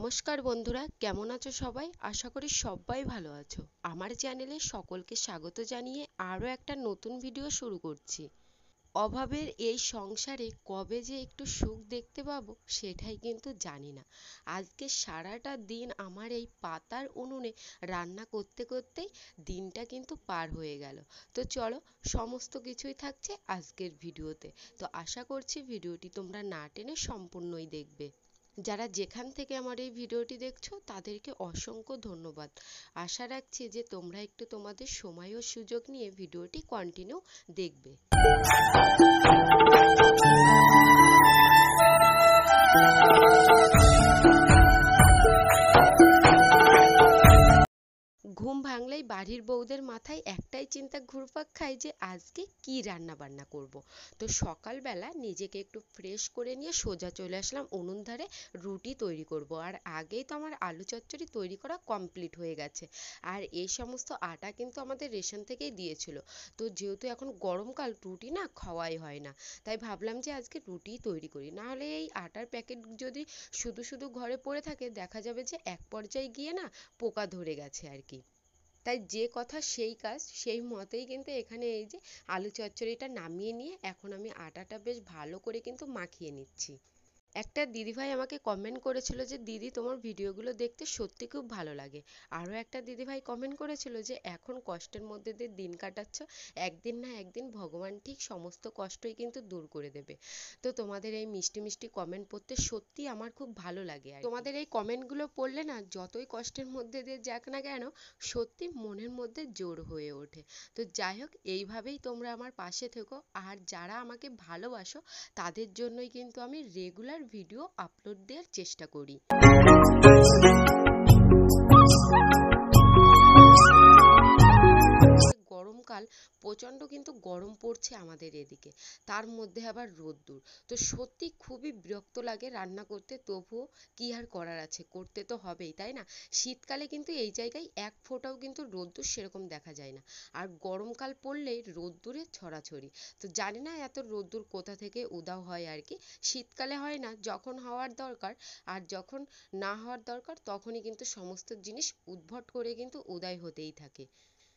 নমস্কার বন্ধুরা, কেমন আছো সবাই? আশা করি সবাই ভালো আছো। আমার চ্যানেলে সকলকে স্বাগত জানিয়ে আরও একটা নতুন ভিডিও শুরু করছি। অভাবের এই সংসারে কবে যে একটু সুখ দেখতে পাবো সেটাই কিন্তু জানি না। আজকে সারাটা দিন আমার এই পাতার উনুনে রান্না করতে করতেই দিনটা কিন্তু পার হয়ে গেল। তো চলো, সমস্ত কিছুই থাকছে আজকের ভিডিওতে। তো আশা করছি ভিডিওটি তোমরা না টেনে সম্পূর্ণই দেখবে। যারা যেখান থেকে আমার এই ভিডিওটি দেখছো তাদেরকে অসংখ্য ধন্যবাদ। আশা রাখছি যে তোমরা একটু তোমাদের সময় ও সুযোগ নিয়ে ভিডিওটি কন্টিনিউ দেখবে। ঘুম ভাঙলেই বাড়ির বউদের মাথায় একটাই চিন্তা ঘুরপাক খায় যে আজকে কি রান্না বান্না করব। তো সকালবেলা নিজেকে একটু ফ্রেশ করে নিয়ে সোজা চলে আসলাম উনুন ধারে রুটি তৈরি করব। আর আগেই তো আমার আলু চচ্চড়ি তৈরি করা কমপ্লিট হয়ে গেছে। আর এই সমস্ত আটা কিন্তু আমাদের রেশন থেকেই দিয়েছিল। তো যেহেতু এখন গরমকাল, রুটি না খাওয়াই হয় না, তাই ভাবলাম যে আজকে রুটি তৈরি করি। না হলে এই আটার প্যাকেট যদি শুধু শুধু ঘরে পড়ে থাকে দেখা যাবে যে এক পর্যায়ে গিয়ে না পোকা ধরে গেছে আর কি। তাই যে কথা সেই কাজ, সেই মতেই কিন্তু এখানে এই যে আলু চচ্চড়িটা নামিয়ে নিয়ে এখন আমি আটাটা বেশ ভালো করে কিন্তু মাখিয়ে নিচ্ছি। একটা দিদিভাই আমাকে কমেন্ট করেছিল যে দিদি তোমার ভিডিওগুলো দেখতে সত্যি খুব ভালো লাগে। আরও একটা দিদিভাই কমেন্ট করেছিল যে এখন কষ্টের মধ্যে দিয়ে দিন কাটাচ্ছ, একদিন না একদিন ভগবান ঠিক সমস্ত কষ্টই কিন্তু দূর করে দেবে। তো তোমাদের এই মিষ্টি মিষ্টি কমেন্ট পড়তে সত্যি আমার খুব ভালো লাগে। আর তোমাদের এই কমেন্টগুলো পড়লে না যতই কষ্টের মধ্যে দিয়ে যাক না কেন, সত্যি মনের মধ্যে জোর হয়ে ওঠে। তো যাই হোক, এইভাবেই তোমরা আমার পাশে থেকো। আর যারা আমাকে ভালোবাসো তাদের জন্যই কিন্তু আমি রেগুলার ভিডিও আপলোড দেওয়ার চেষ্টা করি। গরমকাল, প্রচণ্ড কিন্তু গরম পড়ছে আমাদের এদিকে, তার মধ্যে আবার রোদ্দুর। তো সত্যি খুবই বিরক্ত লাগে রান্না করতে, তবুও কি আর করার আছে, করতে তো হবেই, তাই না? শীতকালে কিন্তু এই জায়গায় এক ফোঁটাও কিন্তু রোদ্দুর সেরকম দেখা যায় না। আর গরমকাল পড়লেই রোদ্দুরের ছড়াছড়ি। তো জানি না এত রোদ্দুর কোথা থেকে উধাও হয় আর কি। শীতকালে হয় না, যখন হওয়ার দরকার আর যখন না হওয়ার দরকার তখনই কিন্তু সমস্ত জিনিস উদ্ভট করে কিন্তু উদয় হতেই থাকে।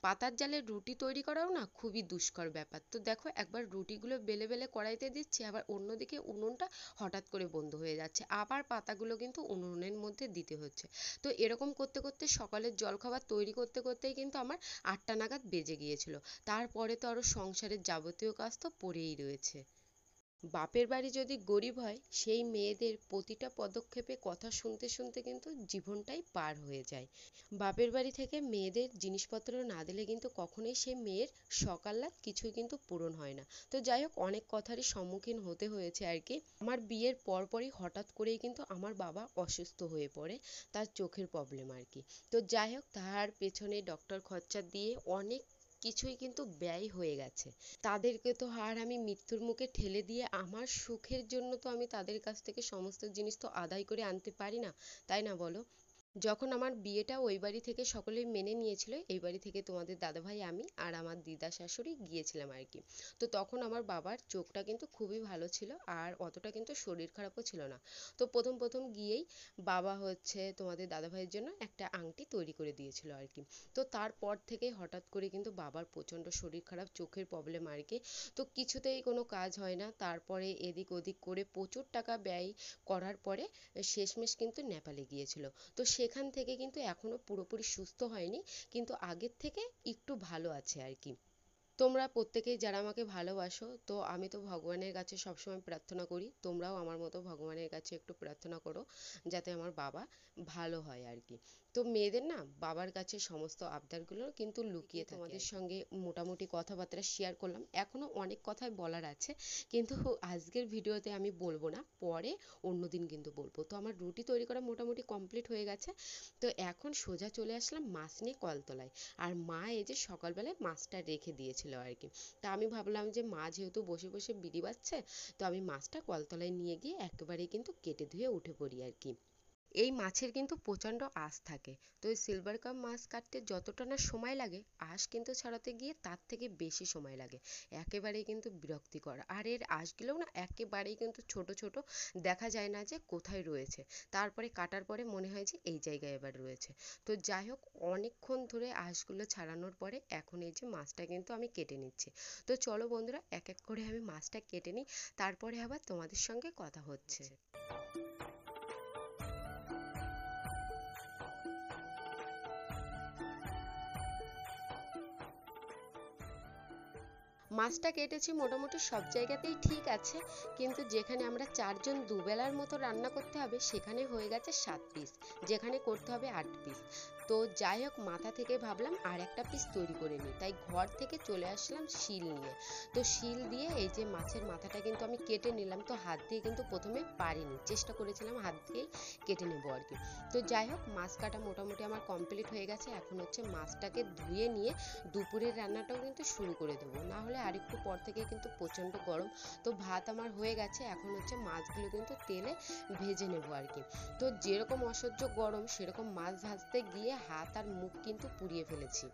পাতার জালে রুটি তৈরি করাও না খুবই দুষ্কর ব্যাপার। তো দেখো, একবার রুটিগুলো বেলে বেলে কড়াইতে দিচ্ছি, আবার অন্যদিকে উনুনটা হঠাৎ করে বন্ধ হয়ে যাচ্ছে, আবার পাতাগুলো কিন্তু উনুনের মধ্যে দিতে হচ্ছে। তো এরকম করতে করতে সকালের জলখাবার তৈরি করতে করতেই কিন্তু আমার 8টা নাগাদ বেজে গিয়েছিল। তারপরে তো আরো সংসারের যাবতীয় কাজ তো পড়েই রয়েছে। বাপের বাড়ি যদি গরিব হয়, সেই মেয়েদের প্রতিটা পদক্ষেপে কথা শুনতে শুনতে কিন্তু জীবনটাই পার হয়ে যায়। বাপের বাড়ি থেকে মেয়েদের জিনিসপত্র না দিলে কিন্তু কখনোই সেই মেয়ের সকাল্লাদ কিছুই কিন্তু পূরণ হয় না। তো যাই হোক, অনেক কথারই সম্মুখীন হতে হয়েছে আর কি। আমার বিয়ের পরপরই হঠাৎ করেই কিন্তু আমার বাবা অসুস্থ হয়ে পড়ে, তার চোখের প্রবলেম আর কি। তো যাই হোক, তার পেছনে ডক্টর খরচা দিয়ে অনেক কিছুই কিন্তু ব্যয় হয়ে গেছে। তাদেরকে তো আর আমি মৃত্যুর মুখে ঠেলে দিয়ে আমার সুখের জন্য তো আমি তাদের কাছ থেকে সমস্ত জিনিস তো আদায় করে আনতে পারি না, তাই না বলো? যখন আমার বিয়েটা ওই বাড়ি থেকে সকলেই মেনে নিয়েছিল, এই বাড়ি থেকে তোমাদের দাদাভাই, আমি আর আমার দিদা শাশুড়ি গিয়েছিলাম আর কি। তো তখন আমার বাবার চোখটা কিন্তু খুবই ভালো ছিল, আর অতটা কিন্তু শরীর খারাপও ছিল না। তো প্রথম প্রথম গিয়েই বাবা হচ্ছে তোমাদের দাদাভাইয়ের জন্য একটা আংটি তৈরি করে দিয়েছিল আর কি। তো তারপর থেকে হঠাৎ করে কিন্তু বাবার প্রচণ্ড শরীর খারাপ, চোখের প্রবলেম আর কি। তো কিছুতেই কোনো কাজ হয় না, তারপরে এদিক ওদিক করে প্রচুর টাকা ব্যয় করার পরে শেষমেশ কিন্তু নেপালে গিয়েছিল। তো সেখান থেকে কিন্তু এখনো পুরোপুরি সুস্থ হয়নি, কিন্তু আগের থেকে একটু ভালো আছে আর কি। তোমরা প্রত্যেকেই যারা আমাকে ভালোবাসো, তো আমি তো ভগবানের কাছে সবসময় প্রার্থনা করি, তোমরাও আমার মতো ভগবানের কাছে একটু প্রার্থনা করো যাতে আমার বাবা ভালো হয় আর কি। তো মেয়েদের না বাবার কাছে সমস্ত আবদারগুলো কিন্তু লুকিয়ে থাকে। তোমাদের সঙ্গে মোটামুটি কথাবার্তা শেয়ার করলাম, এখনো অনেক কথাই বলার আছে, কিন্তু আজকের ভিডিওতে আমি বলবো না, পরে অন্যদিন কিন্তু বলবো। তো আমার রুটি তৈরি করা মোটামুটি কমপ্লিট হয়ে গেছে। তো এখন সোজা চলে আসলাম মাছ নিয়ে কলতলায়। আর মা এই যে সকালবেলায় মাছটা রেখে দিয়েছিল আর কি। তা আমি ভাবলাম যে মা যেহেতু বসে বসে বিড়ি বাজছে, তো আমি মাছটা কলতলায় নিয়ে গিয়ে একেবারেই কিন্তু কেটে ধুয়ে উঠে পড়ি আর কি। এই মাছের কিন্তু প্রচণ্ড আঁশ থাকে। তো এই সিলভার কাপ মাছ কাটতে যতটা না সময় লাগে, আঁশ কিন্তু ছাড়াতে গিয়ে তার থেকে বেশি সময় লাগে। একেবারেই কিন্তু বিরক্তিকর। আর এর আঁশগুলোও না একেবারেই কিন্তু ছোট ছোট, দেখা যায় না যে কোথায় রয়েছে। তারপরে কাটার পরে মনে হয় যে এই জায়গায় এবার রয়েছে। তো যাই হোক, অনেকক্ষণ ধরে আঁশগুলো ছাড়ানোর পরে এখন এই যে মাছটা কিন্তু আমি কেটে নিচ্ছি। তো চলো বন্ধুরা, এক এক করে আমি মাছটা কেটে নিই, তারপরে আবার তোমাদের সঙ্গে কথা হচ্ছে। মাছটা কেটেছি মোটামুটি সব জায়গাতেই ঠিক আছে, কিন্তু যেখানে আমরা 4 জন দুবেলার মতো রান্না করতে হবে সেখানে হয়ে গেছে 7 পিস, যেখানে করতে হবে 8 পিস। তো যাই হোক, মাথা থেকে ভাবলাম আর একটা পিস তৈরি করে নিই, তাই ঘর থেকে চলে আসলাম শিল নিয়ে। তো শিল দিয়ে এই যে মাছের মাথাটা কিন্তু আমি কেটে নিলাম। তো হাত দিয়ে কিন্তু প্রথমে পারিনি, চেষ্টা করেছিলাম হাত দিয়েই কেটে নেবো আর কি। তো যাই হোক, মাছ কাটা মোটামুটি আমার কমপ্লিট হয়ে গেছে। এখন হচ্ছে মাছটাকে ধুয়ে নিয়ে দুপুরের রান্নাটাও কিন্তু শুরু করে দেবো, না হলে আরেকটু পর থেকে কিন্তু প্রচণ্ড গরম। তো ভাত আমার হয়ে গেছে, এখন হচ্ছে মাছগুলো কিন্তু তেলে ভেজে নেবো আর কি। তো যেরকম অসহ্য গরম, সেরকম মাছ ভাজতে গিয়ে হাত আর মুখ কিন্তু পুড়িয়ে ফেলেছি।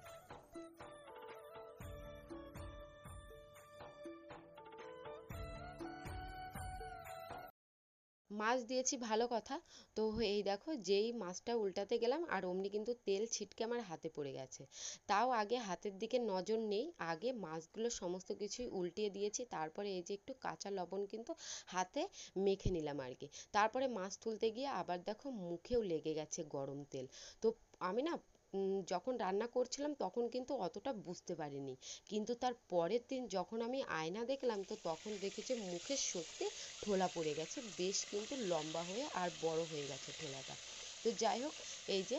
মাছ দিয়েছি ভালো কথা। তো এই দেখো, যেই মাছটা উল্টাতে গেলাম আর অমনি কিন্তু তেল ছিটকে আমার হাতে পড়ে গেছে। তাও আগে হাতের দিকে নজর নেই, আগে মাছগুলো সমস্ত কিছুই উল্টিয়ে দিয়েছি, তারপরে এই যে একটু কাঁচা লবণ কিন্তু হাতে মেখে নিলাম আর কি। তারপরে মাছ তুলতে গিয়ে আবার দেখো মুখেও লেগে গেছে গরম তেল। তো আমি না যখন রান্না করছিলাম তখন কিন্তু অতটা বুঝতে পারিনি, কিন্তু তার পরের দিন যখন আমি আয়না দেখলাম, তো তখন দেখেছি মুখে সত্যি ঠোলা পড়ে গেছে, বেশ কিন্তু লম্বা হয়ে আর বড় হয়ে গেছে ঠোলাটা। তো যাই হোক, এই যে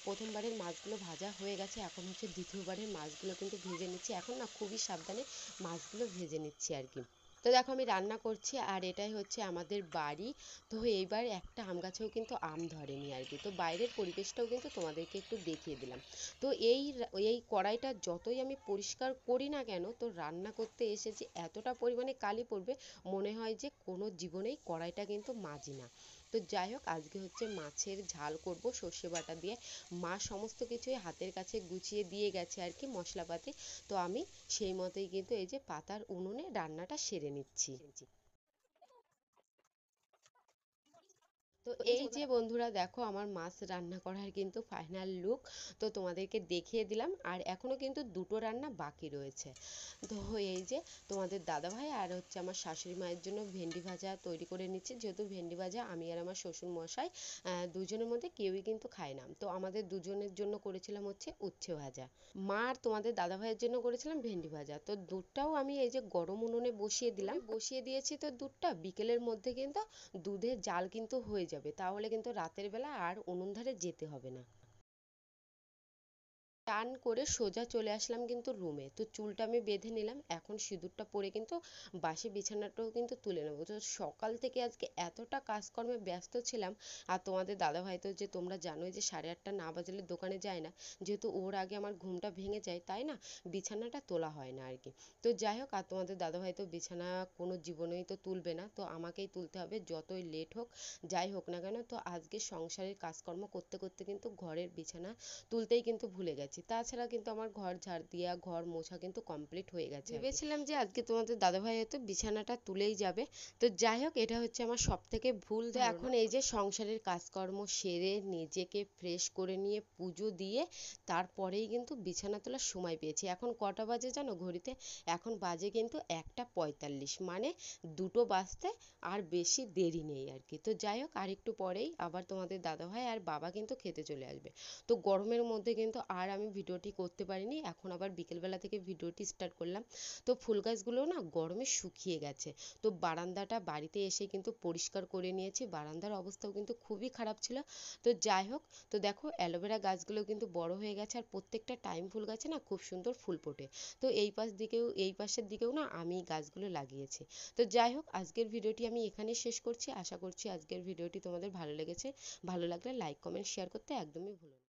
প্রথমবারের মাছগুলো ভাজা হয়ে গেছে, এখন হচ্ছে দ্বিতীয়বারের মাছগুলো কিন্তু ভেজে নিচ্ছি। এখন না খুবই সাবধানে মাছগুলো ভেজে নিচ্ছি আর কি। তো দেখো, আমি রান্না করছি আর এটাই হচ্ছে আমাদের বাড়ি। তো এইবার একটা আম গাছেও কিন্তু আম ধরেনি আর কি। তো বাইরের পরিবেশটাও কিন্তু তোমাদেরকে একটু দেখিয়ে দিলাম। তো এই কড়াইটা যতই আমি পরিষ্কার করি না কেন, তো রান্না করতে এসে যে এতটা পরিমাণে কালি পড়বে, মনে হয় যে কোনো জীবনেই কড়াইটা কিন্তু মাজি না। তো যাই হোক, আজকে হচ্ছে মাছের ঝাল করব সর্ষে বাটা দিয়ে। মা সমস্ত কিছুই হাতের কাছে গুছিয়ে দিয়ে গেছে আর কি, মশলাপাতি। তো আমি সেই মতোই কিন্তু এই যে পাতার উনুনে রান্নাটা সেরে নিচ্ছি। তো এই যে বন্ধুরা, দেখো আমার মাছ রান্না করার কিন্তু ফাইনাল লুক। তো তোমাদেরকে দেখিয়ে দিলাম, আর এখনো কিন্তু দুটো রান্না বাকি রয়েছে। তো এই যে তোমাদের দাদাভাই আর হচ্ছে আমার শাশুড়ি মায়ের জন্য ভেন্ডি ভাজা তৈরি করে নিচ্ছে, যেহেতু ভেন্ডি ভাজা আমি আর আমার শ্বশুর মশাই দুজনের মধ্যে কেউই কিন্তু খায় না। তো আমাদের দুজনের জন্য করেছিলাম হচ্ছে উচ্ছে ভাজা। মা আর তোমাদের দাদা ভাইয়ের জন্য করেছিলাম ভেন্ডি ভাজা। তো দুধটাও আমি এই যে গরম উনুনে বসিয়ে দিলাম, বসিয়ে দিয়েছি। তো দুধটা বিকেলের মধ্যে কিন্তু দুধের জাল কিন্তু হয়ে যাবে, তাহলে কিন্তু রাতের বেলা আর উনুন ধারে যেতে হবে না। টান করে সোজা চলে আসলাম কিন্তু রুমে। তো চুলটা আমি বেঁধে নিলাম, এখন সিঁদুরটা পরে কিন্তু বাসি বিছানাটাও কিন্তু তুলে নেবো। তো সকাল থেকে আজকে এতটা কাজকর্মে ব্যস্ত ছিলাম। আর তোমাদের দাদাভাই তো যে তোমরা জানোই যে 8:30 না বাজলে দোকানে যায় না, যেহেতু ওর আগে আমার ঘুমটা ভেঙে যায়, তাই না বিছানাটা তোলা হয় না আর কি। তো যাই হোক, আর তোমাদের দাদাভাই তো বিছানা কোনো জীবনেই তো তুলবে না, তো আমাকেই তুলতে হবে, যতই লেট হোক যাই হোক না কেন। তো আজকে সংসারের কাজকর্ম করতে করতে কিন্তু ঘরের বিছানা তুলতেই কিন্তু ভুলে গেছি। তাছাড়া কিন্তু আমার ঘর ঝাড় দেওয়া, ঘর মোছা কিন্তু কমপ্লিট হয়ে গেছে। ভেবেছিলাম যে আজকে তোমাদের দাদাভাই হয়তো বিছানাটা তুলেই যাবে। তো যাই হোক, এটা হচ্ছে আমার সব থেকে ভুল ধারণা। এখন এই যে সংসারের কাজকর্ম সেরে নিজেকে ফ্রেশ করে নিয়ে পুজো দিয়ে তারপরেই কিন্তু বিছানা তোলার সময় পেয়েছি। এখন কটা বাজে জানো ঘড়িতে? এখন বাজে কিন্তু 1:45, মানে 2টো বাজতে আর বেশি দেরি নেই আর কি। তো যাই হোক, আর একটু পরেই আবার তোমাদের দাদাভাই আর বাবা কিন্তু খেতে চলে আসবে। তো গরমের মধ্যে কিন্তু আর আমি ভিডিওটি করতে পারিনি, এখন আবার বিকেলবেলা থেকে ভিডিওটি স্টার্ট করলাম। তো ফুল গাছগুলো না গরমে শুকিয়ে গেছে। তো বারান্দাটা বাড়িতে এসে কিন্তু পরিষ্কার করে নিয়েছি, বারান্দার অবস্থাও কিন্তু খুবই খারাপ ছিল। তো যাই হোক, তো দেখো অ্যালোভেরা গাছগুলো কিন্তু বড় হয়ে গেছে, আর প্রত্যেকটা টাইম ফুল গাছে না খুব সুন্দর ফুল ফোটে। তো এই পাশের দিকেও না আমি গাছগুলো লাগিয়েছি। তো যাই হোক, আজকের ভিডিওটি আমি এখানে শেষ করছি। আশা করছি আজকের ভিডিওটি তোমাদের ভালো লেগেছে। ভালো লাগলে লাইক কমেন্ট শেয়ার করতে একদমই ভুলো না।